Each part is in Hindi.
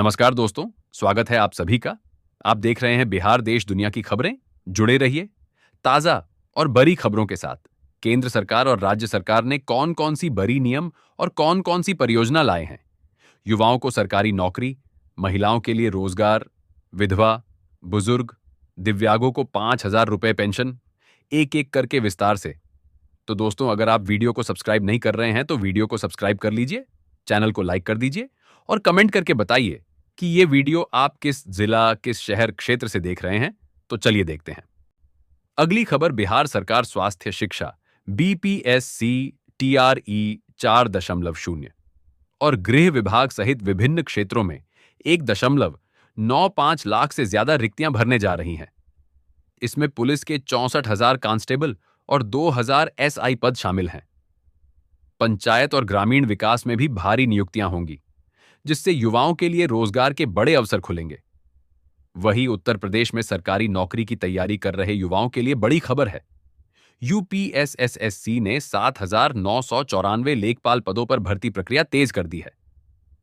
नमस्कार दोस्तों, स्वागत है आप सभी का। आप देख रहे हैं बिहार देश दुनिया की खबरें। जुड़े रहिए ताजा और बड़ी खबरों के साथ। केंद्र सरकार और राज्य सरकार ने कौन-कौन सी बड़ी नियम और कौन-कौन सी परियोजना लाए हैं। युवाओं को सरकारी नौकरी, महिलाओं के लिए रोजगार, विधवा, बुजुर्ग, दिव्यांगों को 5,000 रुपए पेंशन, एक-एक करके विस्तार से। तो दोस्तों, अगर आप वीडियो को सब्सक्राइब नहीं कर रहे हैं तो वीडियो को सब्सक्राइब कर लीजिए, चैनल को लाइक कर दीजिए और कमेंट करके बताइए कि ये वीडियो आप किस जिला, किस शहर, क्षेत्र से देख रहे हैं। तो चलिए देखते हैं। अगली खबर बिहार सरकार स्वास्थ्य शिक्षा बीपीएससी टीआरई 4.0 और गृह विभाग सहित विभिन्न क्षेत्रों में 1.95 लाख से ज्यादा रिक्तियां भरने जा रही हैं। इसमें पुलिस के 64,000 कांस्टेबल और 2,000 एसआई पद शामिल हैं। पंचायत और ग्रामीण विकास में भी भारी नियुक्तियां होंगी, जिससे युवाओं के लिए रोजगार के बड़े अवसर खुलेंगे। वहीं उत्तर प्रदेश में सरकारी नौकरी की तैयारी कर रहे युवाओं के लिए बड़ी खबर है। यूपीएसएसएससी ने 7,994 लेखपाल पदों पर भर्ती प्रक्रिया तेज कर दी है।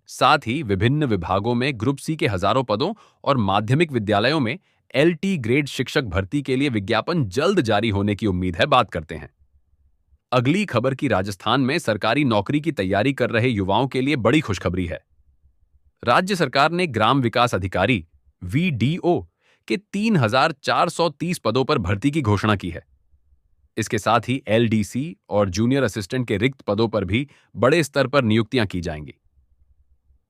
साथ ही विभिन्न विभागों में ग्रुप सी के हजारों पदों और माध्यमिक विद्यालयों में एलटी ग्रेड शिक्षक भर्ती के लिए विज्ञापन जल्द जारी होने की उम्मीद है। बात करते हैं अगली खबर की। राजस्थान में सरकारी नौकरी की तैयारी कर रहे युवाओं के लिए बड़ी खुशखबरी है। राज्य सरकार ने ग्राम विकास अधिकारी वीडीओ के 3,430 पदों पर भर्ती की घोषणा की है। इसके साथ ही एलडीसी और जूनियर असिस्टेंट के रिक्त पदों पर भी बड़े स्तर पर नियुक्तियां की जाएंगी।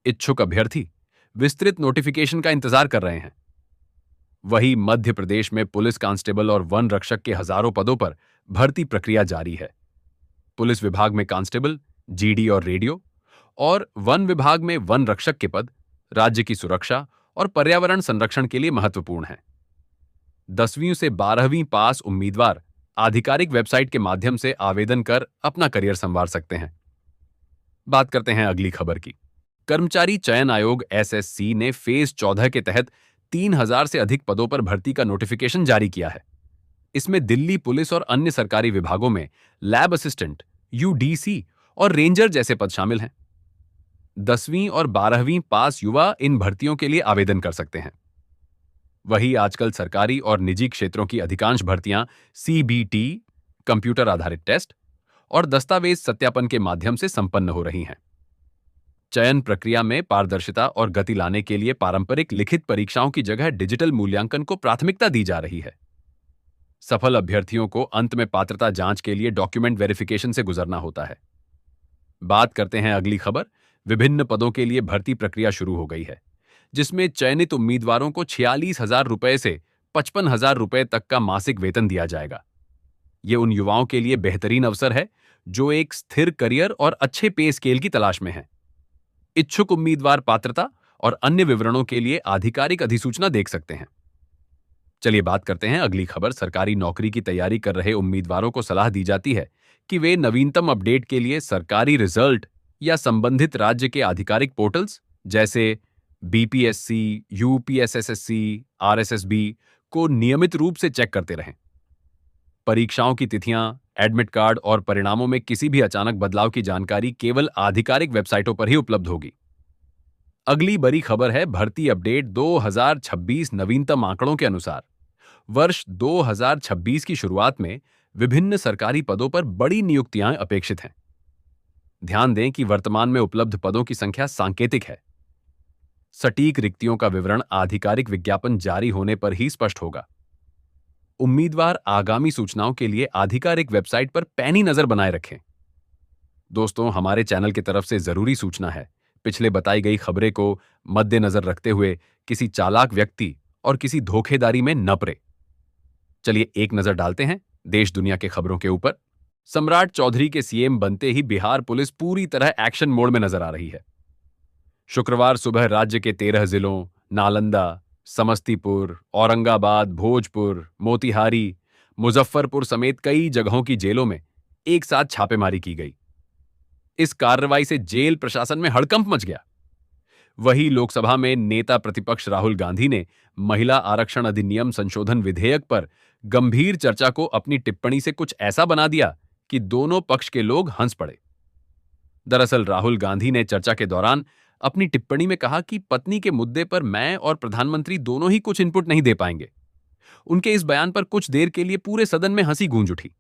इच्छुक अभ्यर्थी विस्तृत नोटिफिकेशन का इंतजार कर रहे हैं। वहीं मध्य प्रदेश में पुलिस कांस्टेबल और वन रक्षक के हजारों पदों पर भर्ती प्रक्रिया जारी है। पुलिस विभाग में कांस्टेबल, जीडी और रेडियो, और वन विभाग में वन रक्षक के पद राज्य की सुरक्षा और पर्यावरण संरक्षण के लिए महत्वपूर्ण हैं। 10वीं से 12वीं पास उम्मीदवार आधिकारिक वेबसाइट के माध्यम से आवेदन कर अपना करियर संवार सकते हैं। बात करते हैं अगली खबर की। कर्मचारी चयन आयोग एसएससी ने फेज 14 के तहत 3,000 से अधिक पदों पर भर्ती का नोटिफिकेशन जारी किया है। इसमें दिल्ली पुलिस और अन्य सरकारी विभागों में लैब असिस्टेंट, यूडीसी और रेंजर जैसे पद शामिल हैं। 10वीं और 12वीं पास युवा इन भर्तियों के लिए आवेदन कर सकते हैं। वहीं आजकल सरकारी और निजी क्षेत्रों की अधिकांश भर्तियां सीबीटी, कंप्यूटर आधारित टेस्ट और दस्तावेज सत्यापन के माध्यम से संपन्न हो रही हैं। चयन प्रक्रिया में पारदर्शिता और गति लाने के लिए पारंपरिक लिखित परीक्षाओं की जगह डिजिटल मूल्यांकन को प्राथमिकता दी जा रही है। सफल अभ्यर्थियों को अंत में पात्रता जांच के लिए डॉक्यूमेंट वेरिफिकेशन से गुजरना होता है। बात करते हैं अगली खबर। विभिन्न पदों के लिए भर्ती प्रक्रिया शुरू हो गई है, जिसमें चयनित उम्मीदवारों को 46,000 रुपए से 55,000 रुपए तक का मासिक वेतन दिया जाएगा। ये उन युवाओं के लिए बेहतरीन अवसर है जो एक स्थिर करियर और अच्छे पे स्केल की तलाश में हैं। इच्छुक उम्मीदवार पात्रता और अन्य विवरणों के लिए आधिकारिक अधिसूचना देख सकते हैं। चलिए बात करते हैं अगली खबर। सरकारी नौकरी की तैयारी कर रहे उम्मीदवारों को सलाह दी जाती है कि वे नवीनतम अपडेट के लिए सरकारी रिजल्ट या संबंधित राज्य के आधिकारिक पोर्टल्स जैसे बीपीएससी, यूपीएसएसएससी, आरएसएसबी को नियमित रूप से चेक करते रहें। परीक्षाओं की तिथियां, एडमिट कार्ड और परिणामों में किसी भी अचानक बदलाव की जानकारी केवल आधिकारिक वेबसाइटों पर ही उपलब्ध होगी। अगली बड़ी खबर है भर्ती अपडेट 2026 नवीनतम आंकड़ों के अनुसार वर्ष 2026 की शुरुआत में विभिन्न सरकारी पदों पर बड़ी नियुक्तियां अपेक्षित हैं। ध्यान दें कि वर्तमान में उपलब्ध पदों की संख्या सांकेतिक है। सटीक रिक्तियों का विवरण आधिकारिक विज्ञापन जारी होने पर ही स्पष्ट होगा। उम्मीदवार आगामी सूचनाओं के लिए आधिकारिक वेबसाइट पर पैनी नजर बनाए रखें। दोस्तों, हमारे चैनल की तरफ से जरूरी सूचना है, पिछले बताई गई खबरें को मद्देनजर रखते हुए किसी चालाक व्यक्ति और किसी धोखेदारी में न पड़े। चलिए एक नजर डालते हैं देश दुनिया के खबरों के ऊपर। सम्राट चौधरी के सीएम बनते ही बिहार पुलिस पूरी तरह एक्शन मोड में नजर आ रही है। शुक्रवार सुबह राज्य के 13 जिलों नालंदा, समस्तीपुर, औरंगाबाद, भोजपुर, मोतिहारी, मुजफ्फरपुर समेत कई जगहों की जेलों में एक साथ छापेमारी की गई। इस कार्रवाई से जेल प्रशासन में हड़कंप मच गया। वहीं लोकसभा में नेता प्रतिपक्ष राहुल गांधी ने महिला आरक्षण अधिनियम संशोधन विधेयक पर गंभीर चर्चा को अपनी टिप्पणी से कुछ ऐसा बना दिया कि दोनों पक्ष के लोग हंस पड़े। दरअसल राहुल गांधी ने चर्चा के दौरान अपनी टिप्पणी में कहा कि पत्नी के मुद्दे पर मैं और प्रधानमंत्री दोनों ही कुछ इनपुट नहीं दे पाएंगे। उनके इस बयान पर कुछ देर के लिए पूरे सदन में हंसी गूंज उठी।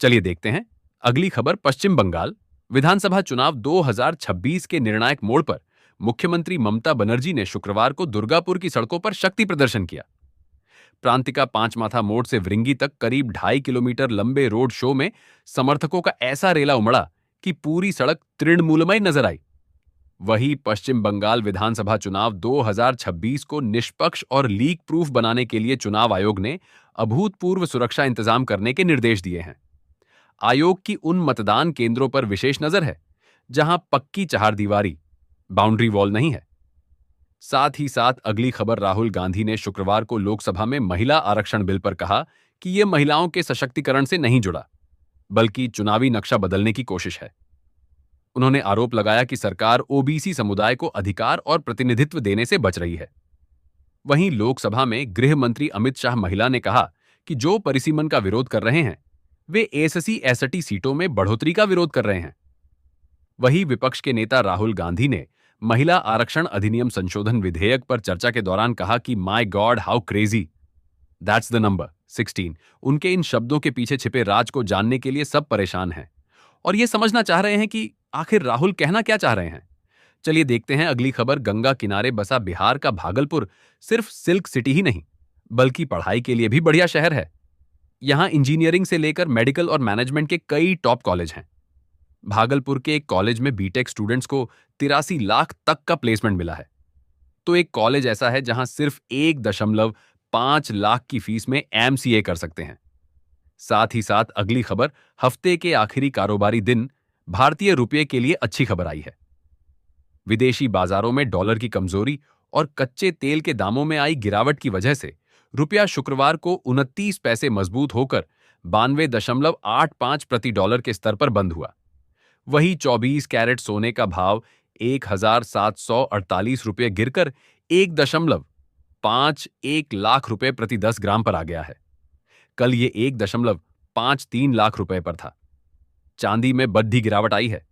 चलिए देखते हैं अगली खबर। पश्चिम बंगाल विधानसभा चुनाव 2026 के निर्णायक मोड़ पर मुख्यमंत्री ममता बनर्जी ने शुक्रवार को दुर्गापुर की सड़कों पर शक्ति प्रदर्शन किया। प्रांतिका पांचमाथा मोड़ से वृंगी तक करीब 2.5 किलोमीटर लंबे रोड शो में समर्थकों का ऐसा रेला उमड़ा कि पूरी सड़क तृणमूलमय नजर आई। वहीं पश्चिम बंगाल विधानसभा चुनाव 2026 को निष्पक्ष और लीक प्रूफ बनाने के लिए चुनाव आयोग ने अभूतपूर्व सुरक्षा इंतजाम करने के निर्देश दिए हैं। आयोग की उन मतदान केंद्रों पर विशेष नजर है जहां पक्की चहारदीवारी बाउंड्री वॉल नहीं है। साथ ही साथ अगली खबर। राहुल गांधी ने शुक्रवार को लोकसभा में महिला आरक्षण बिल पर कहा कि यह महिलाओं के सशक्तिकरण से नहीं जुड़ा, बल्कि चुनावी नक्शा बदलने की कोशिश है। उन्होंने आरोप लगाया कि सरकार ओबीसी समुदाय को अधिकार और प्रतिनिधित्व देने से बच रही है। वहीं लोकसभा में गृह मंत्री अमित शाह महिला ने कहा कि जो परिसीमन का विरोध कर रहे हैं वे एससी-एसटी सीटों में बढ़ोतरी का विरोध कर रहे हैं। वहीं विपक्ष के नेता राहुल गांधी ने महिला आरक्षण अधिनियम संशोधन विधेयक पर चर्चा के दौरान कहा कि my God how crazy, that's the number 16। उनके इन शब्दों के पीछे छिपे राज को जानने के लिए सब परेशान हैं और ये समझना चाह रहे हैं कि आखिर राहुल कहना क्या चाह रहे हैं। चलिए देखते हैं अगली खबर। गंगा किनारे बसा बिहार का भागलपुर सिर्फ सिल्क सिटी ही नहीं, बल्कि पढ़ाई के लिए भी बढ़िया शहर है। यहां इंजीनियरिंग से लेकर मेडिकल और मैनेजमेंट के कई टॉप कॉलेज हैं। भागलपुर के एक कॉलेज में बीटेक स्टूडेंट्स को 83 लाख तक का प्लेसमेंट मिला है। तो एक कॉलेज ऐसा है जहां सिर्फ 1.5 लाख की फीस में एमसीए कर सकते हैं। साथ ही साथ अगली खबर। हफ्ते के आखिरी कारोबारी दिन भारतीय रुपये के लिए अच्छी खबर आई है। विदेशी बाजारों में डॉलर की कमजोरी और कच्चे तेल के दामों में आई गिरावट की वजह से रुपया शुक्रवार को 29 पैसे मजबूत होकर 92.85 प्रति डॉलर के स्तर पर बंद हुआ। वहीं 24 कैरेट सोने का भाव 1,748 रुपये गिरकर 1.51 लाख रुपए प्रति 10 ग्राम पर आ गया है। कल ये 1.53 लाख रुपए पर था। चांदी में बढ़ी गिरावट आई है।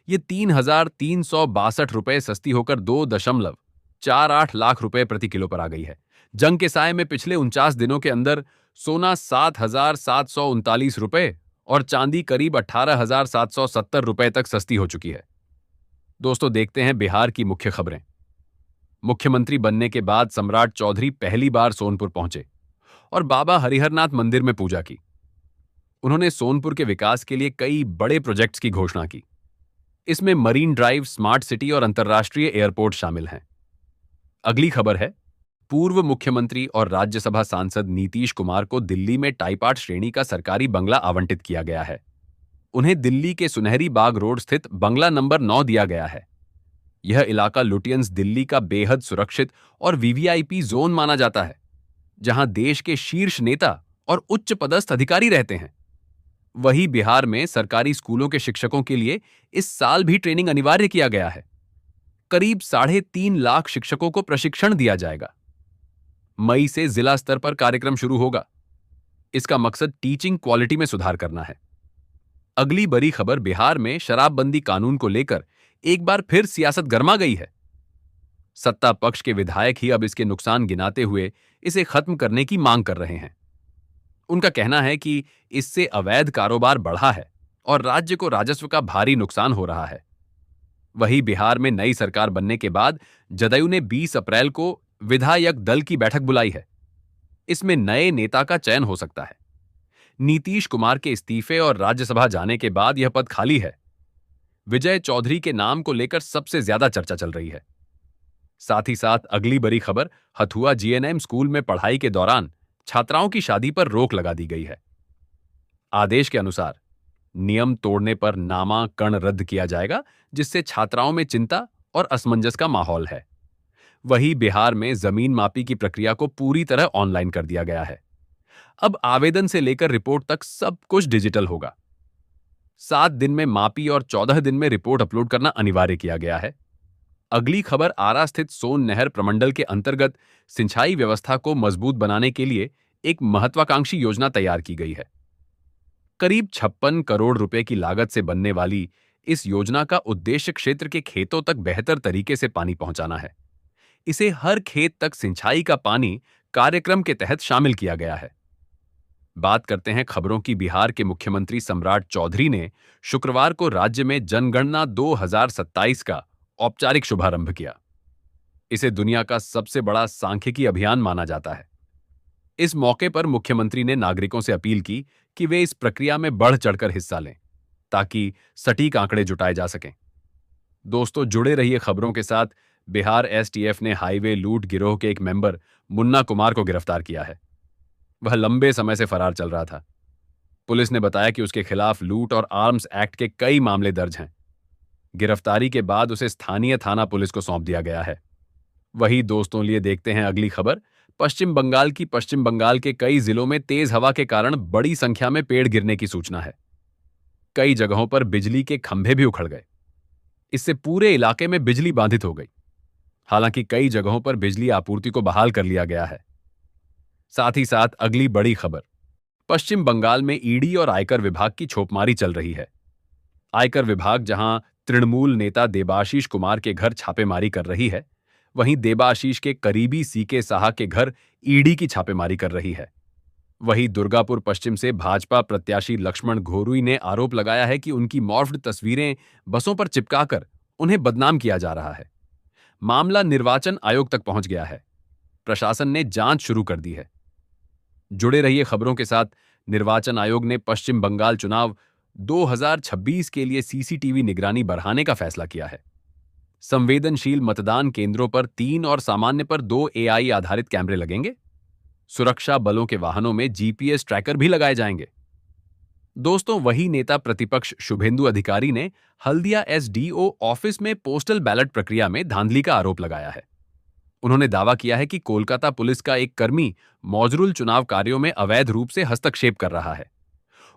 ये 3,362 रुपए सस्ती होकर 2.48 लाख रुपए प्रति किलो पर आ गई है। जंग के साये में पिछले 49 दिनों के अंदर सोना 7,739 रुपए और चांदी करीब 18,770 रुपए तक सस्ती हो चुकी है। दोस्तों देखते हैं बिहार की मुख्य खबरें। मुख्यमंत्री बनने के बाद सम्राट चौधरी पहली बार सोनपुर पहुंचे और बाबा हरिहरनाथ मंदिर में पूजा की। उन्होंने सोनपुर के विकास के लिए कई बड़े प्रोजेक्ट्स की घोषणा की। इसमें मरीन ड्राइव, स्मार्ट सिटी और अंतर्राष्ट्रीय एयरपोर्ट शामिल हैं। अगली खबर है। पूर्व मुख्यमंत्री और राज्यसभा सांसद नीतीश कुमार को दिल्ली में टाइप 8 श्रेणी का सरकारी बंगला आवंटित किया गया है। उन्हें दिल्ली के सुनहरी बाग रोड स्थित बंगला नंबर 9 दिया गया है। यह इलाका लुटियंस दिल्ली का बेहद सुरक्षित और वीवीआईपी जोन माना जाता है, जहां देश के शीर्ष नेता और उच्च पदस्थ अधिकारी रहते हैं। वहीं बिहार में सरकारी स्कूलों के शिक्षकों के लिए इस साल भी ट्रेनिंग अनिवार्य किया गया है। करीब 3.5 लाख शिक्षकों को प्रशिक्षण दिया जाएगा। मई से जिला स्तर पर कार्यक्रम शुरू होगा। इसका मकसद टीचिंग क्वालिटी में सुधार करना है। अगली बड़ी खबर। बिहार में शराबबंदी कानून को लेकर एक बार फिर सियासत गर्मा गई है। सत्ता पक्ष के विधायक ही अब इसके नुकसान गिनाते हुए इसे खत्म करने की मांग कर रहे हैं। उनका कहना है कि इससे अवैध कारोबार बढ़ा है और राज्य को राजस्व का भारी नुकसान हो रहा है। वहीं बिहार में नई सरकार बनने के बाद जदयू ने 20 अप्रैल को विधायक दल की बैठक बुलाई है। इसमें नए नेता का चयन हो सकता है। नीतीश कुमार के इस्तीफे और राज्यसभा जाने के बाद यह पद खाली है। विजय चौधरी के नाम को लेकर सबसे ज्यादा चर्चा चल रही है। साथ ही साथ अगली बड़ी खबर। हथुआ जीएनएम स्कूल में पढ़ाई के दौरान छात्राओं की शादी पर रोक लगा दी गई है। आदेश के अनुसार नियम तोड़ने पर नामांकन रद्द किया जाएगा, जिससे छात्राओं में चिंता और असमंजस का माहौल है। वहीं बिहार में जमीन मापी की प्रक्रिया को पूरी तरह ऑनलाइन कर दिया गया है। अब आवेदन से लेकर रिपोर्ट तक सब कुछ डिजिटल होगा। 7 दिन में मापी और 14 दिन में रिपोर्ट अपलोड करना अनिवार्य किया गया है। अगली खबर। आरा स्थित सोन नहर प्रमंडल के अंतर्गत सिंचाई व्यवस्था को मजबूत बनाने के लिए एक महत्वाकांक्षी योजना तैयार की गई है। करीब 56 करोड़ रुपए की लागत से बनने वाली इस योजना का उद्देश्य क्षेत्र के खेतों तक बेहतर तरीके से पानी पहुंचाना है। इसे हर खेत तक सिंचाई का पानी कार्यक्रम के तहत शामिल किया गया है। बात करते हैं खबरों की। बिहार के मुख्यमंत्री सम्राट चौधरी ने शुक्रवार को राज्य में जनगणना 2027 का औपचारिक शुभारंभ किया। इसे दुनिया का सबसे बड़ा सांख्यिकी अभियान माना जाता है। इस मौके पर मुख्यमंत्री ने नागरिकों से अपील की कि वे इस प्रक्रिया में बढ़ चढ़कर हिस्सा लें, ताकि सटीक आंकड़े जुटाए जा सकें। दोस्तों, जुड़े रहिए खबरों के साथ। बिहार एसटीएफ ने हाईवे लूट गिरोह के एक मेंबर मुन्ना कुमार को गिरफ्तार किया है। वह लंबे समय से फरार चल रहा था। पुलिस ने बताया कि उसके खिलाफ लूट और आर्म्स एक्ट के कई मामले दर्ज हैं। गिरफ्तारी के बाद उसे स्थानीय थाना पुलिस को सौंप दिया गया है। वही दोस्तों, लिए देखते हैं अगली खबर। पश्चिम बंगाल के कई जिलों में तेज हवा के कारण बड़ी संख्या में पेड़ गिरने की सूचना है। कई जगहों पर बिजली के खंभे भी उखड़ गए। इससे पूरे इलाके में बिजली बाधित हो गई। हालांकि कई जगहों पर बिजली आपूर्ति को बहाल कर लिया गया है। साथ ही साथ अगली बड़ी खबर, पश्चिम बंगाल में ईडी और आयकर विभाग की छोपमारी चल रही है। आयकर विभाग जहां तृणमूल नेता देबाशीष कुमार के घर छापेमारी कर रही है, वहीं देबाशीष के करीबी सीके साहा के घर ईडी की छापेमारी कर रही है। वहीं दुर्गापुर पश्चिम से भाजपा प्रत्याशी लक्ष्मण घोरुई ने आरोप लगाया है कि उनकी मॉर्फ्ड तस्वीरें बसों पर चिपकाकर उन्हें बदनाम किया जा रहा है। मामला निर्वाचन आयोग तक पहुंच गया है। प्रशासन ने जांच शुरू कर दी है। जुड़े रहिए खबरों के साथ। निर्वाचन आयोग ने पश्चिम बंगाल चुनाव 2026 के लिए सीसीटीवी निगरानी बढ़ाने का फैसला किया है। संवेदनशील मतदान केंद्रों पर 3 और सामान्य पर 2 एआई आधारित कैमरे लगेंगे। सुरक्षा बलों के वाहनों में जीपीएस ट्रैकर भी लगाए जाएंगे। दोस्तों, वही नेता प्रतिपक्ष शुभेंदु अधिकारी ने हल्दिया एसडीओ ऑफिस में पोस्टल बैलेट प्रक्रिया में धांधली का आरोप लगाया है। उन्होंने दावा किया है कि कोलकाता पुलिस का एक कर्मी मौजरूल चुनाव कार्यों में अवैध रूप से हस्तक्षेप कर रहा है।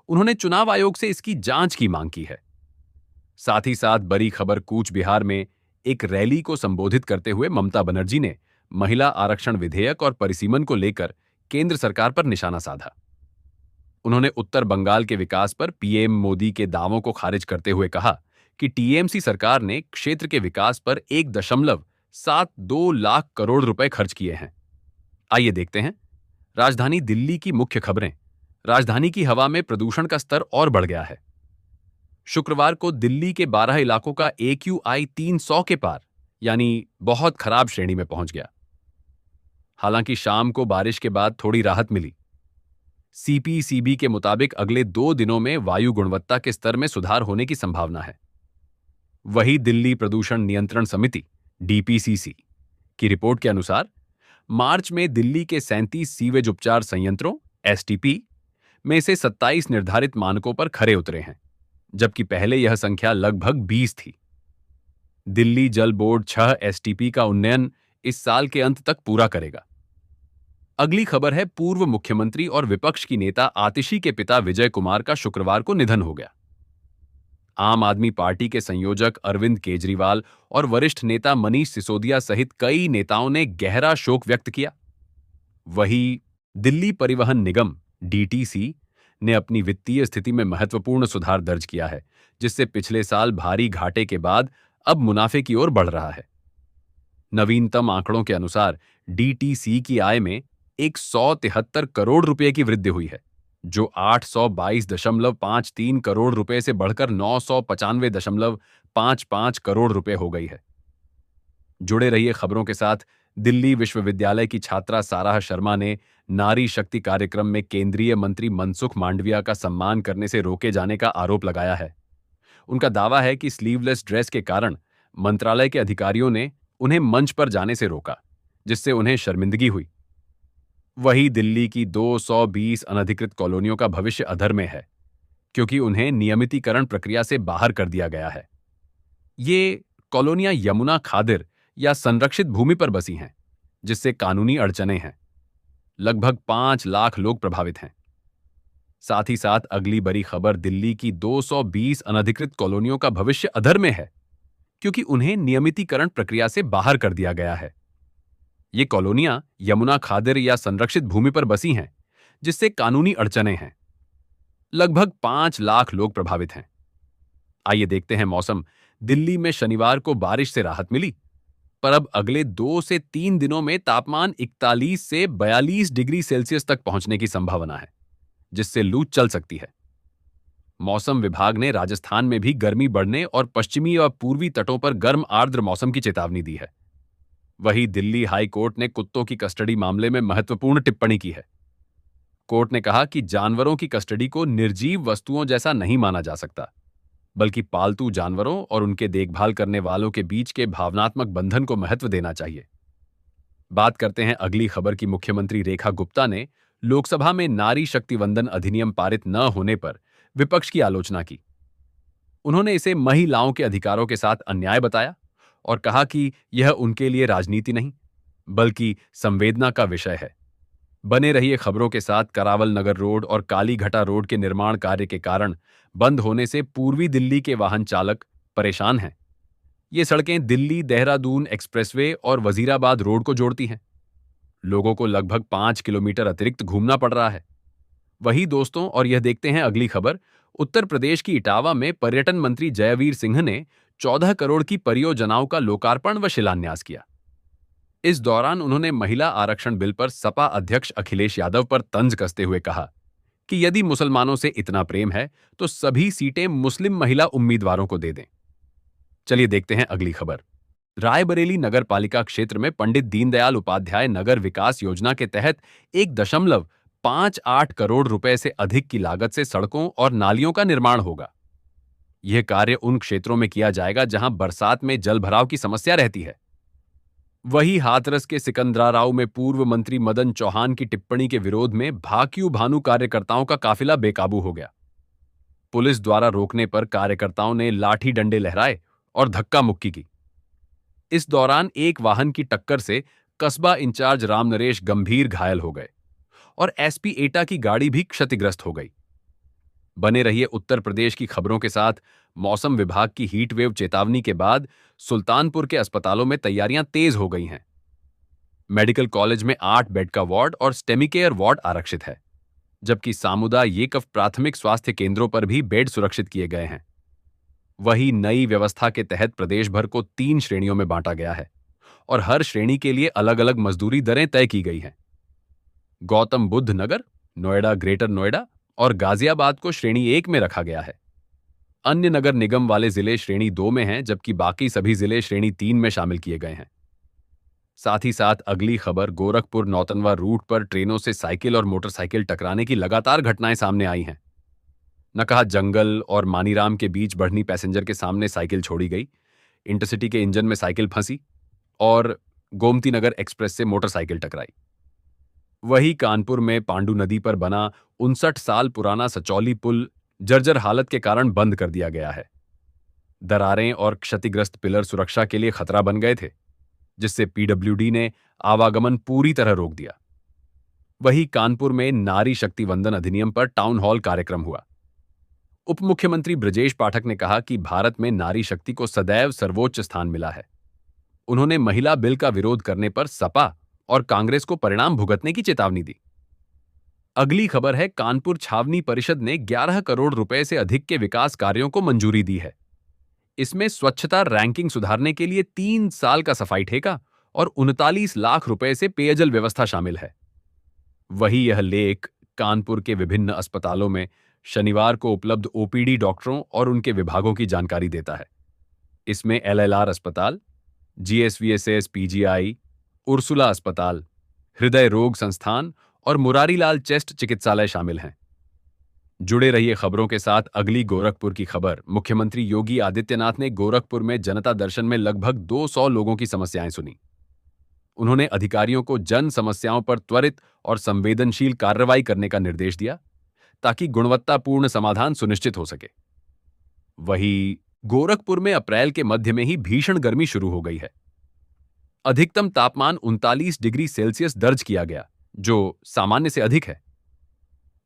उन्होंने चुनाव आयोग से इसकी जांच की मांग की है। साथ ही साथ बड़ी खबर, कूच बिहार में एक रैली को संबोधित करते हुए ममता बनर्जी ने महिला आरक्षण विधेयक और परिसीमन को लेकर केंद्र सरकार पर निशाना साधा। उन्होंने उत्तर बंगाल के विकास पर पीएम मोदी के दावों को खारिज करते हुए कहा कि टीएमसी सरकार ने क्षेत्र के विकास पर 1.72 लाख करोड़ रुपए खर्च किए हैं। आइए देखते हैं राजधानी दिल्ली की मुख्य खबरें। राजधानी की हवा में प्रदूषण का स्तर और बढ़ गया है। शुक्रवार को दिल्ली के 12 इलाकों का AQI 300 के पार यानी बहुत खराब श्रेणी में पहुंच गया। हालांकि शाम को बारिश के बाद थोड़ी राहत मिली। सीपीसीबी के मुताबिक अगले 2 दिनों में वायु गुणवत्ता के स्तर में सुधार होने की संभावना है। वही दिल्ली प्रदूषण नियंत्रण समिति DPCC की रिपोर्ट के अनुसार मार्च में दिल्ली के 37 सीवेज उपचार संयंत्रों STP में से 27 निर्धारित मानकों पर खरे उतरे हैं, जबकि पहले यह संख्या लगभग 20 थी। दिल्ली जल बोर्ड 6 STP का उन्नयन इस साल के अंत तक पूरा करेगा। अगली खबर है, पूर्व मुख्यमंत्री और विपक्ष की नेता आतिशी के पिता विजय कुमार का शुक्रवार को निधन हो गया। आम आदमी पार्टी के संयोजक अरविंद केजरीवाल और वरिष्ठ नेता मनीष सिसोदिया सहित कई नेताओं ने गहरा शोक व्यक्त किया। वहीं दिल्ली परिवहन निगम DTC ने अपनी वित्तीय स्थिति में महत्वपूर्ण सुधार दर्ज किया है, जिससे पिछले साल भारी घाटे के बाद अब मुनाफे की ओर बढ़ रहा है। नवीनतम आंकड़ों के अनुसार DTC की आय में 173 करोड़ रुपए की वृद्धि हुई है, जो 822.53 करोड़ रुपए से बढ़कर 995.55 करोड़ रुपए हो गई है। जुड़े रहिए खबरों के साथ। दिल्ली विश्वविद्यालय की छात्रा साराह शर्मा ने नारी शक्ति कार्यक्रम में केंद्रीय मंत्री मनसुख मांडविया का सम्मान करने से रोके जाने का आरोप लगाया है। उनका दावा है कि स्लीवलेस ड्रेस के कारण मंत्रालय के अधिकारियों ने उन्हें मंच पर जाने से रोका, जिससे उन्हें शर्मिंदगी हुई। वही दिल्ली की 220 अनधिकृत कॉलोनियों का भविष्य अधर में है, क्योंकि उन्हें नियमितीकरण प्रक्रिया से बाहर कर दिया गया है। ये कॉलोनियां यमुना खादिर या संरक्षित भूमि पर बसी हैं, जिससे कानूनी अड़चनें हैं। लगभग 5 लाख लोग प्रभावित हैं। साथ ही साथ अगली बड़ी खबर, दिल्ली की 220 अनधिकृत कॉलोनियों का भविष्य अधर में है, क्योंकि उन्हें नियमितीकरण प्रक्रिया से बाहर कर दिया गया है। ये कॉलोनियां यमुना खादिर या संरक्षित भूमि पर बसी हैं, जिससे कानूनी अड़चनें हैं। लगभग 5 लाख लोग प्रभावित हैं। आइए देखते हैं मौसम। दिल्ली में शनिवार को बारिश से राहत मिली, पर अब अगले 2 से 3 दिनों में तापमान 41 से 42 डिग्री सेल्सियस तक पहुंचने की संभावना है, जिससे लू चल सकती है। मौसम विभाग ने राजस्थान में भी गर्मी बढ़ने और पश्चिमी और पूर्वी तटों पर गर्म आर्द्र मौसम की चेतावनी दी है। वहीं दिल्ली हाई कोर्ट ने कुत्तों की कस्टडी मामले में महत्वपूर्ण टिप्पणी की है। कोर्ट ने कहा कि जानवरों की कस्टडी को निर्जीव वस्तुओं जैसा नहीं माना जा सकता, बल्कि पालतू जानवरों और उनके देखभाल करने वालों के बीच के भावनात्मक बंधन को महत्व देना चाहिए। बात करते हैं अगली खबर की। मुख्यमंत्री रेखा गुप्ता ने लोकसभा में नारी शक्ति वंदन अधिनियम पारित न होने पर विपक्ष की आलोचना की। उन्होंने इसे महिलाओं के अधिकारों के साथ अन्याय बताया और कहा कि यह उनके लिए राजनीति नहीं, बल्कि संवेदना का विषय है। बने रहिए खबरों के साथ। करावल नगर रोड और कालीघटा रोड के निर्माण कार्य के कारण बंद होने से पूर्वी दिल्ली के वाहन चालक परेशान हैं। ये सड़कें दिल्ली देहरादून एक्सप्रेसवे और वजीराबाद रोड को जोड़ती हैं। लोगों को लगभग 5 किलोमीटर अतिरिक्त घूमना पड़ रहा है। वही दोस्तों, और यह देखते हैं अगली खबर। उत्तर प्रदेश की इटावा में पर्यटन मंत्री जयवीर सिंह ने 14 करोड़ की परियोजनाओं का लोकार्पण व शिलान्यास किया। इस दौरान उन्होंने महिला आरक्षण बिल पर सपा अध्यक्ष अखिलेश यादव पर तंज कसते हुए कहा कि यदि मुसलमानों से इतना प्रेम है तो सभी सीटें मुस्लिम महिला उम्मीदवारों को दे दें। चलिए देखते हैं अगली खबर। रायबरेली नगर पालिका क्षेत्र में पंडित दीनदयाल उपाध्याय नगर विकास योजना के तहत 1.58 करोड़ रुपए से अधिक की लागत से सड़कों और नालियों का निर्माण होगा। यह कार्य उन क्षेत्रों में किया जाएगा जहां बरसात में जल भराव की समस्या रहती है। वही हाथरस के सिकंदराराव में पूर्व मंत्री मदन चौहान की टिप्पणी के विरोध में भाकियू भानु कार्यकर्ताओं का काफिला बेकाबू हो गया। पुलिस द्वारा रोकने पर कार्यकर्ताओं ने लाठी डंडे लहराए और धक्का मुक्की की। इस दौरान एक वाहन की टक्कर से कस्बा इंचार्ज रामनरेश गंभीर घायल हो गए और एसपी एटा की गाड़ी भी क्षतिग्रस्त हो गई। बने रहिए उत्तर प्रदेश की खबरों के साथ। मौसम विभाग की हीट वेव चेतावनी के बाद सुल्तानपुर के अस्पतालों में तैयारियां तेज हो गई हैं। मेडिकल कॉलेज में 8 बेड का वार्ड और स्टेमिकेयर वार्ड आरक्षित है, जबकि सामुदायिक प्राथमिक स्वास्थ्य केंद्रों पर भी बेड सुरक्षित किए गए हैं। वही नई व्यवस्था के तहत प्रदेश भर को 3 श्रेणियों में बांटा गया है और हर श्रेणी के लिए अलग अलग मजदूरी दरें तय की गई हैं। गौतम बुद्ध नगर, नोएडा, ग्रेटर नोएडा और गाजियाबाद को श्रेणी 1 में रखा गया है। अन्य नगर निगम वाले जिले श्रेणी 2 में हैं, जबकि बाकी सभी जिले श्रेणी 3 में शामिल किए गए हैं। साथ ही साथ अगली खबर। गोरखपुर नौतनवा रूट पर ट्रेनों से साइकिल और मोटरसाइकिल टकराने की लगातार घटनाएं सामने आई हैं। नकहा जंगल और मानीराम के बीच बढ़नी पैसेंजर के सामने साइकिल छोड़ी गई, इंटरसिटी के इंजन में साइकिल फंसी और गोमती नगर एक्सप्रेस से मोटरसाइकिल टकराई। वही कानपुर में पांडु नदी पर बना 59 साल पुराना सचौली पुल जर्जर हालत के कारण बंद कर दिया गया है। दरारें और क्षतिग्रस्त पिलर सुरक्षा के लिए खतरा बन गए थे, जिससे पीडब्ल्यूडी ने आवागमन पूरी तरह रोक दिया। वही कानपुर में नारी शक्ति वंदन अधिनियम पर टाउन हॉल कार्यक्रम हुआ। उप मुख्यमंत्री ब्रजेश पाठक ने कहा कि भारत में नारी शक्ति को सदैव सर्वोच्च स्थान मिला है। उन्होंने महिला बिल का विरोध करने पर सपा और कांग्रेस को परिणाम भुगतने की चेतावनी दी। अगली खबर है। कानपुर छावनी परिषद ने 11 करोड़ रुपए से अधिक के विकास कार्यों को मंजूरी दी है। इसमें स्वच्छता रैंकिंग सुधारने के लिए 3 साल का सफाई ठेका और 39 लाख रुपए से पेयजल व्यवस्था शामिल है। वही यह लेख कानपुर के विभिन्न अस्पतालों में शनिवार को उपलब्ध ओपीडी डॉक्टरों और उनके विभागों की जानकारी देता है। इसमें एलएलआर अस्पताल, जीएसवीएसएस पीजीआई, उर्सुला अस्पताल, हृदय रोग संस्थान और मुरारीलाल चेस्ट चिकित्सालय शामिल हैं। जुड़े रहिए खबरों के साथ। अगली गोरखपुर की खबर। मुख्यमंत्री योगी आदित्यनाथ ने गोरखपुर में जनता दर्शन में लगभग 200 लोगों की समस्याएं सुनी। उन्होंने अधिकारियों को जन समस्याओं पर त्वरित और संवेदनशील कार्रवाई करने का निर्देश दिया, ताकि गुणवत्तापूर्ण समाधान सुनिश्चित हो सके। वहीं गोरखपुर में अप्रैल के मध्य में ही भीषण गर्मी शुरू हो गई है। अधिकतम तापमान 39 डिग्री सेल्सियस दर्ज किया गया, जो सामान्य से अधिक है।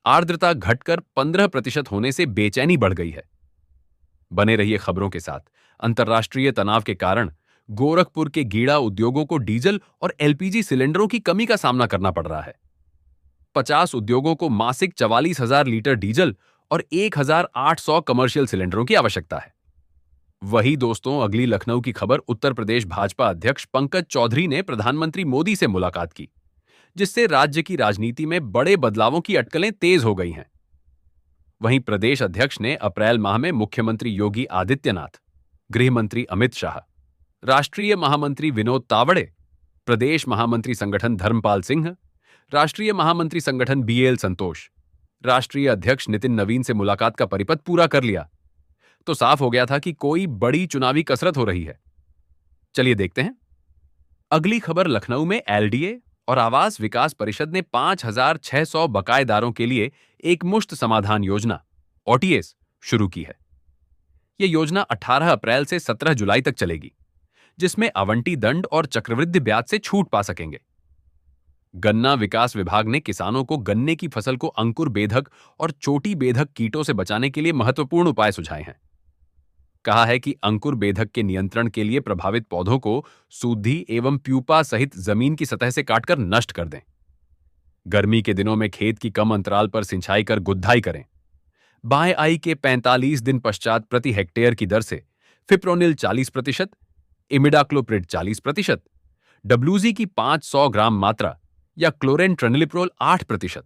आर्द्रता घटकर 15% होने से बेचैनी बढ़ गई है। बने रहिए खबरों के साथ। अंतर्राष्ट्रीय तनाव के कारण गोरखपुर के गीड़ा उद्योगों को डीजल और एलपीजी सिलेंडरों की कमी का सामना करना पड़ रहा है। 50 उद्योगों को मासिक 44,000 लीटर डीजल और 1,800 कमर्शियल सिलेंडरों की आवश्यकता है। वही दोस्तों, अगली लखनऊ की खबर, उत्तर प्रदेश भाजपा अध्यक्ष पंकज चौधरी ने प्रधानमंत्री मोदी से मुलाकात की, जिससे राज्य की राजनीति में बड़े बदलावों की अटकलें तेज हो गई हैं। वहीं प्रदेश अध्यक्ष ने अप्रैल माह में मुख्यमंत्री योगी आदित्यनाथ, गृह मंत्री अमित शाह, राष्ट्रीय महामंत्री विनोद तावड़े, प्रदेश महामंत्री संगठन धर्मपाल सिंह, राष्ट्रीय महामंत्री संगठन बीएल संतोष, राष्ट्रीय अध्यक्ष नितिन नवीन से मुलाकात का परिपथ पूरा कर लिया। तो साफ हो गया था कि कोई बड़ी चुनावी कसरत हो रही है। चलिए देखते हैं। अगली खबर, लखनऊ में एलडीए और आवास विकास परिषद ने 5,600 बकायेदारों के लिए एक मुश्त समाधान योजना ओटीएस शुरू की है। यह योजना 18 अप्रैल से 17 जुलाई तक चलेगी, जिसमें आवंटी दंड और चक्रवृद्धि ब्याज से छूट पा सकेंगे। गन्ना विकास विभाग ने किसानों को गन्ने की फसल को अंकुर बेधक और चोटी बेधक कीटों से बचाने के लिए महत्वपूर्ण उपाय सुझाए हैं। कहा है कि अंकुर बेधक के नियंत्रण के लिए प्रभावित पौधों को सूधी एवं प्यूपा सहित जमीन की सतह से काटकर नष्ट कर दें। गर्मी के दिनों में खेत की कम अंतराल पर सिंचाई कर गुद्धाई करें। बाएं आई के 45 दिन पश्चात प्रति हेक्टेयर की दर से फिप्रोनिल 40%, इमिडाक्लोप्रिड 40%, डब्ल्यूजी की 500 ग्राम मात्रा या क्लोरेंट्रेनिलिप्रोल 8%,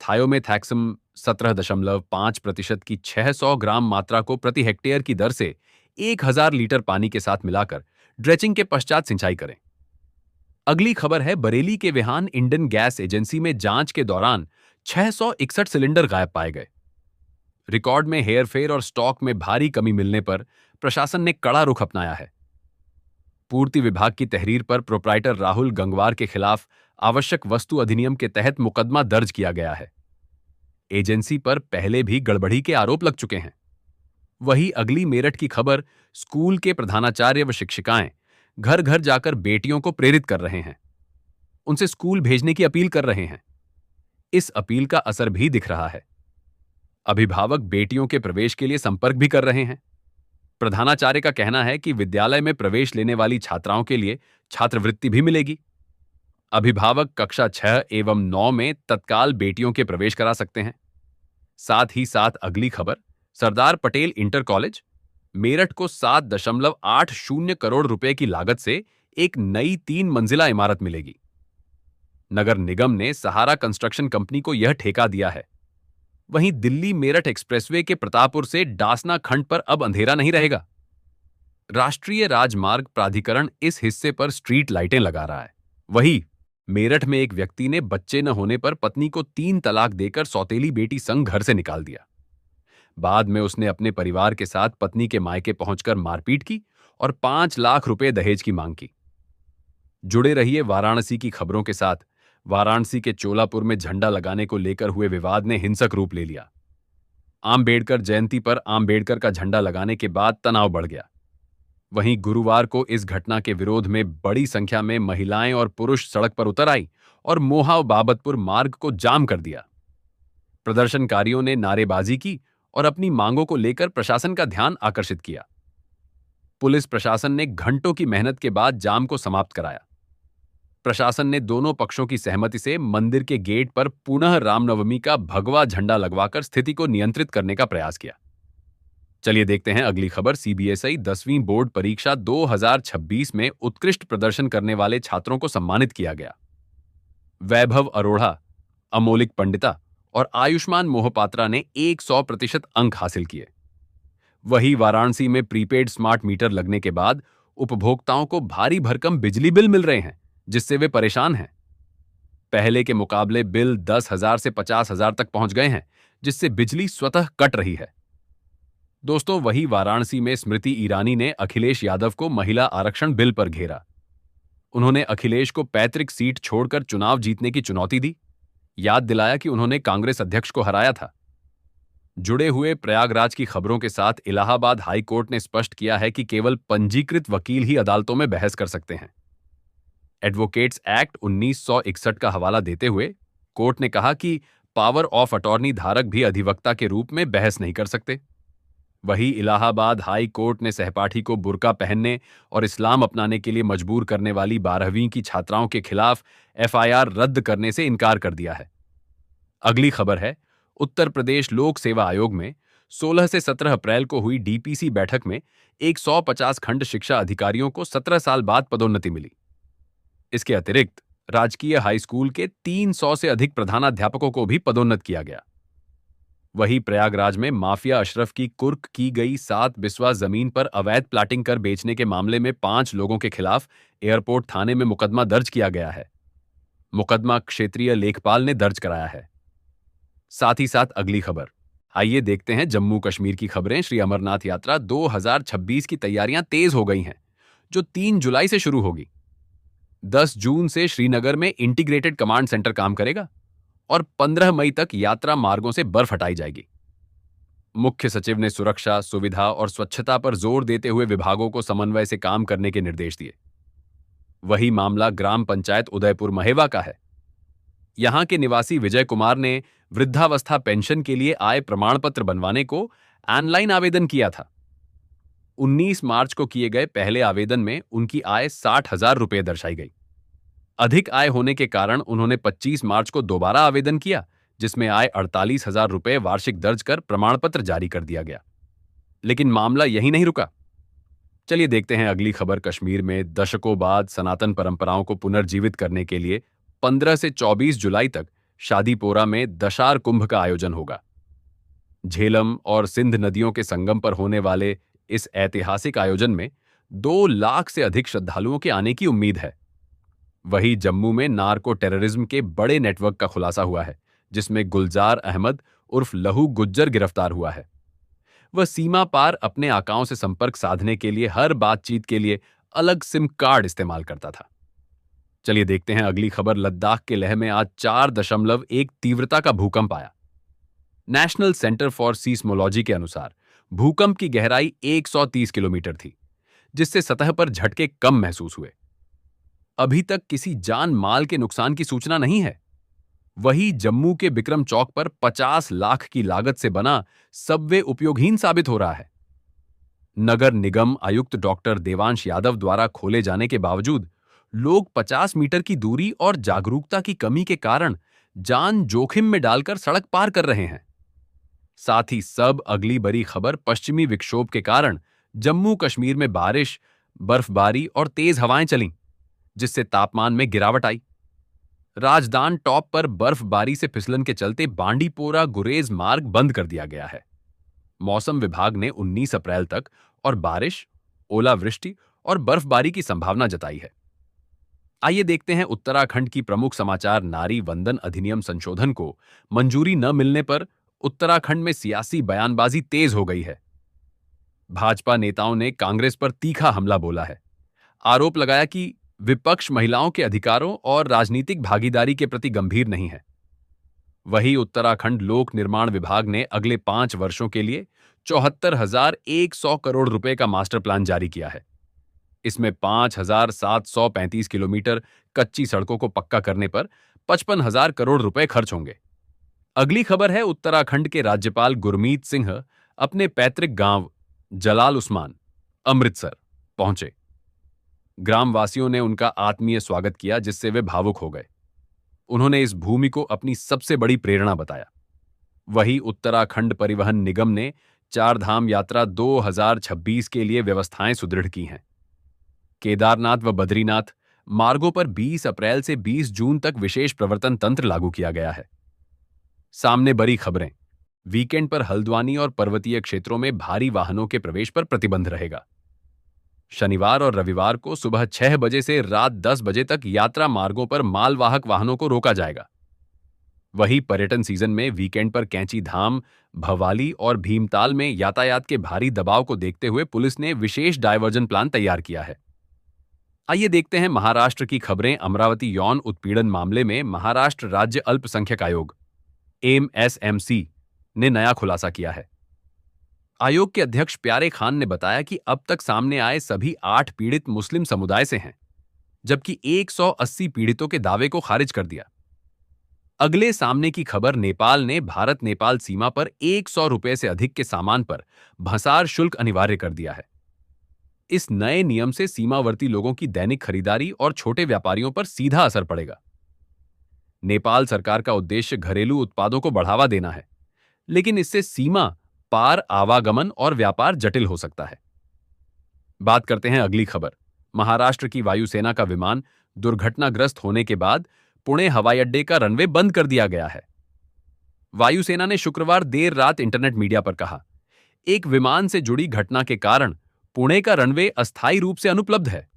थायोमेथैक्सम 17.5% की 600 ग्राम मात्रा को प्रति हेक्टेयर की दर से 1000 लीटर पानी के साथ मिलाकर ड्रेचिंग के पश्चात सिंचाई करें। अगली खबर है, बरेली के विहान इंडियन गैस एजेंसी में जांच के दौरान 661 सिलेंडर गायब पाए गए। रिकॉर्ड में हेरफेर और स्टॉक में भारी कमी मिलने पर प्रशासन ने कड़ा रुख अपनाया है। पूर्ति विभाग की तहरीर पर प्रोप्राइटर राहुल गंगवार के खिलाफ आवश्यक वस्तु अधिनियम के तहत मुकदमा दर्ज किया गया है। एजेंसी पर पहले भी गड़बड़ी के आरोप लग चुके हैं। वही अगली मेरठ की खबर, स्कूल के प्रधानाचार्य व शिक्षिकाएं घर घर जाकर बेटियों को प्रेरित कर रहे हैं, उनसे स्कूल भेजने की अपील कर रहे हैं। इस अपील का असर भी दिख रहा है। अभिभावक बेटियों के प्रवेश के लिए संपर्क भी कर रहे हैं। प्रधानाचार्य का कहना है कि विद्यालय में प्रवेश लेने वाली छात्राओं के लिए छात्रवृत्ति भी मिलेगी। अभिभावक कक्षा 6 एवं 9 में तत्काल बेटियों के प्रवेश करा सकते हैं। साथ ही साथ अगली खबर, सरदार पटेल इंटर कॉलेज मेरठ को 7.80 करोड़ रुपए की लागत से एक नई 3 मंजिला इमारत मिलेगी। नगर निगम ने सहारा कंस्ट्रक्शन कंपनी को यह ठेका दिया है। वहीं दिल्ली मेरठ एक्सप्रेसवे के प्रतापपुर से डासना खंड पर अब अंधेरा नहीं रहेगा। राष्ट्रीय राजमार्ग प्राधिकरण इस हिस्से पर स्ट्रीट लाइटें लगा रहा है। वही मेरठ में एक व्यक्ति ने बच्चे न होने पर पत्नी को 3 तलाक देकर सौतेली बेटी संग घर से निकाल दिया। बाद में उसने अपने परिवार के साथ पत्नी के मायके पहुंचकर मारपीट की और 5 लाख रुपए दहेज की मांग की। जुड़े रहिए वाराणसी की खबरों के साथ। वाराणसी के चोलापुर में झंडा लगाने को लेकर हुए विवाद ने हिंसक रूप ले लिया। आम्बेडकर जयंती पर आम्बेडकर का झंडा लगाने के बाद तनाव बढ़ गया। वहीं गुरुवार को इस घटना के विरोध में बड़ी संख्या में महिलाएं और पुरुष सड़क पर उतर आई और मोहा बाबतपुर मार्ग को जाम कर दिया। प्रदर्शनकारियों ने नारेबाजी की और अपनी मांगों को लेकर प्रशासन का ध्यान आकर्षित किया। पुलिस प्रशासन ने घंटों की मेहनत के बाद जाम को समाप्त कराया। प्रशासन ने दोनों पक्षों की सहमति से मंदिर के गेट पर पुनः रामनवमी का भगवा झंडा लगवाकर स्थिति को नियंत्रित करने का प्रयास किया। चलिए देखते हैं अगली खबर, सीबीएसई 10वीं बोर्ड परीक्षा 2026 में उत्कृष्ट प्रदर्शन करने वाले छात्रों को सम्मानित किया गया। वैभव अरोड़ा, अमोलिक पंडिता और आयुष्मान मोहपात्रा ने 100% अंक हासिल किए। वही वाराणसी में प्रीपेड स्मार्ट मीटर लगने के बाद उपभोक्ताओं को भारी भरकम बिजली बिल मिल रहे हैं, जिससे वे परेशान हैं। पहले के मुकाबले बिल 10,000 से 50,000 तक पहुंच गए हैं, जिससे बिजली स्वतः कट रही है। दोस्तों, वही वाराणसी में स्मृति ईरानी ने अखिलेश यादव को महिला आरक्षण बिल पर घेरा। उन्होंने अखिलेश को पैतृक सीट छोड़कर चुनाव जीतने की चुनौती दी। याद दिलाया कि उन्होंने कांग्रेस अध्यक्ष को हराया था। जुड़े हुए प्रयागराज की खबरों के साथ इलाहाबाद हाई कोर्ट ने स्पष्ट किया है कि केवल पंजीकृत वकील ही अदालतों में बहस कर सकते हैं। एडवोकेट्स एक्ट 1961 का हवाला देते हुए कोर्ट ने कहा कि पावर ऑफ अटॉर्नी धारक भी अधिवक्ता के रूप में बहस नहीं कर सकते। वही इलाहाबाद हाई कोर्ट ने सहपाठी को बुर्का पहनने और इस्लाम अपनाने के लिए मजबूर करने वाली 12वीं की छात्राओं के खिलाफ एफआईआर रद्द करने से इनकार कर दिया है। अगली खबर है, उत्तर प्रदेश लोक सेवा आयोग में 16 से 17 अप्रैल को हुई डीपीसी बैठक में एक 150 खंड शिक्षा अधिकारियों को 17 साल बाद पदोन्नति मिली। इसके अतिरिक्त राजकीय हाई स्कूल के 300 से अधिक प्रधानाध्यापकों को भी पदोन्नत किया गया। वहीं प्रयागराज में माफिया अशरफ की कुर्क की गई 7 बिस्वा जमीन पर अवैध प्लाटिंग कर बेचने के मामले में 5 लोगों के खिलाफ एयरपोर्ट थाने में मुकदमा दर्ज किया गया है। मुकदमा क्षेत्रीय लेखपाल ने दर्ज कराया है। साथ ही साथ अगली खबर, आइए देखते हैं जम्मू कश्मीर की खबरें। श्री अमरनाथ यात्रा 2026 की तैयारियां तेज हो गई हैं, जो 3 जुलाई से शुरू होगी। 10 जून से श्रीनगर में इंटीग्रेटेड कमांड सेंटर काम करेगा और 15 मई तक यात्रा मार्गों से बर्फ हटाई जाएगी। मुख्य सचिव ने सुरक्षा, सुविधा और स्वच्छता पर जोर देते हुए विभागों को समन्वय से काम करने के निर्देश दिए। वही मामला ग्राम पंचायत उदयपुर महेवा का है। यहां के निवासी विजय कुमार ने वृद्धावस्था पेंशन के लिए आय प्रमाण पत्र बनवाने को ऑनलाइन आवेदन किया था। 19 मार्च को किए गए पहले आवेदन में उनकी आय 60,000 रुपये दर्शाई गई। अधिक आय होने के कारण उन्होंने 25 मार्च को दोबारा आवेदन किया, जिसमें आय 48,000 रुपये वार्षिक दर्ज कर प्रमाण पत्र जारी कर दिया गया। लेकिन मामला यहीं नहीं रुका। चलिए देखते हैं अगली खबर। कश्मीर में दशकों बाद सनातन परंपराओं को पुनर्जीवित करने के लिए 15 से 24 जुलाई तक शादीपोरा में दशार कुंभ का आयोजन होगा। झेलम और सिंध नदियों के संगम पर होने वाले इस ऐतिहासिक आयोजन में 2 लाख से अधिक श्रद्धालुओं के आने की उम्मीद है। वहीं जम्मू में नार्को टेररिज्म के बड़े नेटवर्क का खुलासा हुआ है, जिसमें गुलजार अहमद उर्फ लहू गुज्जर गिरफ्तार हुआ है। वह सीमा पार अपने आकाओं से संपर्क साधने के लिए हर बातचीत के लिए अलग सिम कार्ड इस्तेमाल करता था। चलिए देखते हैं अगली खबर। लद्दाख के लेह में आज 4.1 तीव्रता का भूकंप आया। नेशनल सेंटर फॉर सीस्मोलॉजी के अनुसार भूकंप की गहराई 130 किलोमीटर थी, जिससे सतह पर झटके कम महसूस हुए। अभी तक किसी जान माल के नुकसान की सूचना नहीं है। वहीं जम्मू के बिक्रम चौक पर 50 लाख की लागत से बना सबवे उपयोगहीन साबित हो रहा है। नगर निगम आयुक्त डॉक्टर देवांश यादव द्वारा खोले जाने के बावजूद लोग 50 मीटर की दूरी और जागरूकता की कमी के कारण जान जोखिम में डालकर सड़क पार कर रहे हैं। साथ ही सब अगली बड़ी खबर, पश्चिमी विक्षोभ के कारण जम्मू कश्मीर में बारिश, बर्फबारी और तेज हवाएं चलीं, जिससे तापमान में गिरावट आई। राजदान टॉप पर बर्फबारी से फिसलन के चलते बांडीपोरा गुरेज मार्ग बंद कर दिया गया है। मौसम विभाग ने 19 अप्रैल तक और बारिश, ओलावृष्टि और बर्फबारी की संभावना जताई है। आइए देखते हैं उत्तराखंड की प्रमुख समाचार। नारी वंदन अधिनियम संशोधन को मंजूरी न मिलने पर उत्तराखंड में सियासी बयानबाजी तेज हो गई है। भाजपा नेताओं ने कांग्रेस पर तीखा हमला बोला है। आरोप लगाया कि विपक्ष महिलाओं के अधिकारों और राजनीतिक भागीदारी के प्रति गंभीर नहीं है। वहीं उत्तराखंड लोक निर्माण विभाग ने अगले 5 वर्षों के लिए 74,100 करोड़ रुपए का मास्टर प्लान जारी किया है। इसमें 5,735 किलोमीटर कच्ची सड़कों को पक्का करने पर 55,000 करोड़ रुपए खर्च होंगे। अगली खबर है, उत्तराखंड के राज्यपाल गुरमीत सिंह अपने पैतृक गांव जलाल उस्मान, अमृतसर पहुंचे। ग्रामवासियों ने उनका आत्मीय स्वागत किया, जिससे वे भावुक हो गए। उन्होंने इस भूमि को अपनी सबसे बड़ी प्रेरणा बताया। वहीं उत्तराखंड परिवहन निगम ने चारधाम यात्रा 2026 के लिए व्यवस्थाएं सुदृढ़ की हैं। केदारनाथ व बद्रीनाथ मार्गों पर 20 अप्रैल से 20 जून तक विशेष प्रवर्तन तंत्र लागू किया गया है। सामने बड़ी खबरें। वीकेंड पर हल्द्वानी और पर्वतीय क्षेत्रों में भारी वाहनों के प्रवेश पर प्रतिबंध रहेगा। शनिवार और रविवार को सुबह 6 बजे से रात 10 बजे तक यात्रा मार्गों पर मालवाहक वाहनों को रोका जाएगा। वहीं पर्यटन सीजन में वीकेंड पर कैंची धाम, भवाली और भीमताल में यातायात के भारी दबाव को देखते हुए पुलिस ने विशेष डायवर्जन प्लान तैयार किया है। आइए देखते हैं महाराष्ट्र की खबरें। अमरावती यौन उत्पीड़न मामले में महाराष्ट्र राज्य अल्पसंख्यक आयोग (एमएसएमसी) ने नया खुलासा किया है। आयोग के अध्यक्ष प्यारे खान ने बताया कि अब तक सामने आए सभी 8 पीड़ित मुस्लिम समुदाय से हैं, जबकि 180 पीड़ितों के दावे को खारिज कर दिया। अगले सामने की खबर, नेपाल ने भारत नेपाल सीमा पर 100 रुपए से अधिक के सामान पर भंसार शुल्क अनिवार्य कर दिया है। इस नए नियम से सीमावर्ती लोगों की दैनिक खरीदारी और छोटे व्यापारियों पर सीधा असर पड़ेगा। नेपाल सरकार का उद्देश्य घरेलू उत्पादों को बढ़ावा देना है, लेकिन इससे सीमा पार आवागमन और व्यापार जटिल हो सकता है। बात करते हैं अगली खबर। महाराष्ट्र की वायुसेना का विमान दुर्घटनाग्रस्त होने के बाद पुणे हवाई अड्डे का रनवे बंद कर दिया गया है। वायुसेना ने शुक्रवार देर रात इंटरनेट मीडिया पर कहा, एक विमान से जुड़ी घटना के कारण पुणे का रनवे अस्थायी रूप से अनुपलब्ध है।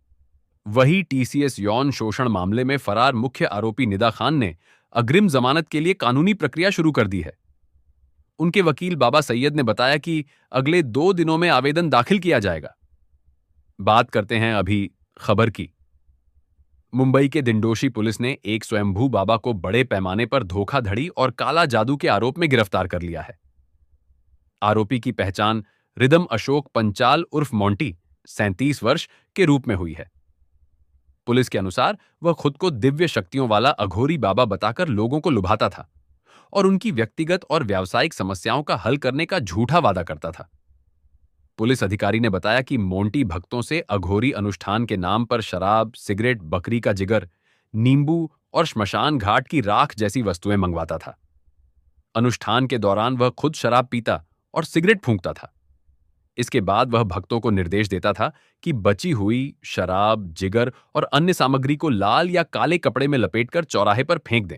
वही टीसीएस यौन शोषण मामले में फरार मुख्य आरोपी निदा खान ने अग्रिम जमानत के लिए कानूनी प्रक्रिया शुरू कर दी है। उनके वकील बाबा सैयद ने बताया कि अगले 2 दिनों में आवेदन दाखिल किया जाएगा। बात करते हैं अभी खबर की। मुंबई के दिंडोशी पुलिस ने एक स्वयंभू बाबा को बड़े पैमाने पर धोखाधड़ी और काला जादू के आरोप में गिरफ्तार कर लिया है। आरोपी की पहचान रिदम अशोक पंचाल उर्फ मोंटी, 37 वर्ष के रूप में हुई है। पुलिस के अनुसार वह खुद को दिव्य शक्तियों वाला अघोरी बाबा बताकर लोगों को लुभाता था और उनकी व्यक्तिगत और व्यावसायिक समस्याओं का हल करने का झूठा वादा करता था। पुलिस अधिकारी ने बताया कि मोंटी भक्तों से अघोरी अनुष्ठान के नाम पर शराब, सिगरेट, बकरी का जिगर, नींबू और श्मशान घाट की राख जैसी वस्तुएं मंगवाता था। अनुष्ठान के दौरान वह खुद शराब पीता और सिगरेट फूंकता था। इसके बाद वह भक्तों को निर्देश देता था कि बची हुई शराब, जिगर और अन्य सामग्री को लाल या काले कपड़े में लपेटकर चौराहे पर फेंक दें।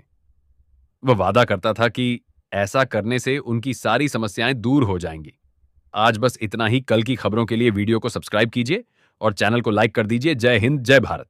वह वादा करता था कि ऐसा करने से उनकी सारी समस्याएं दूर हो जाएंगी। आज बस इतना ही। कल की खबरों के लिए वीडियो को सब्सक्राइब कीजिए और चैनल को लाइक कर दीजिए। जय हिंद, जय भारत।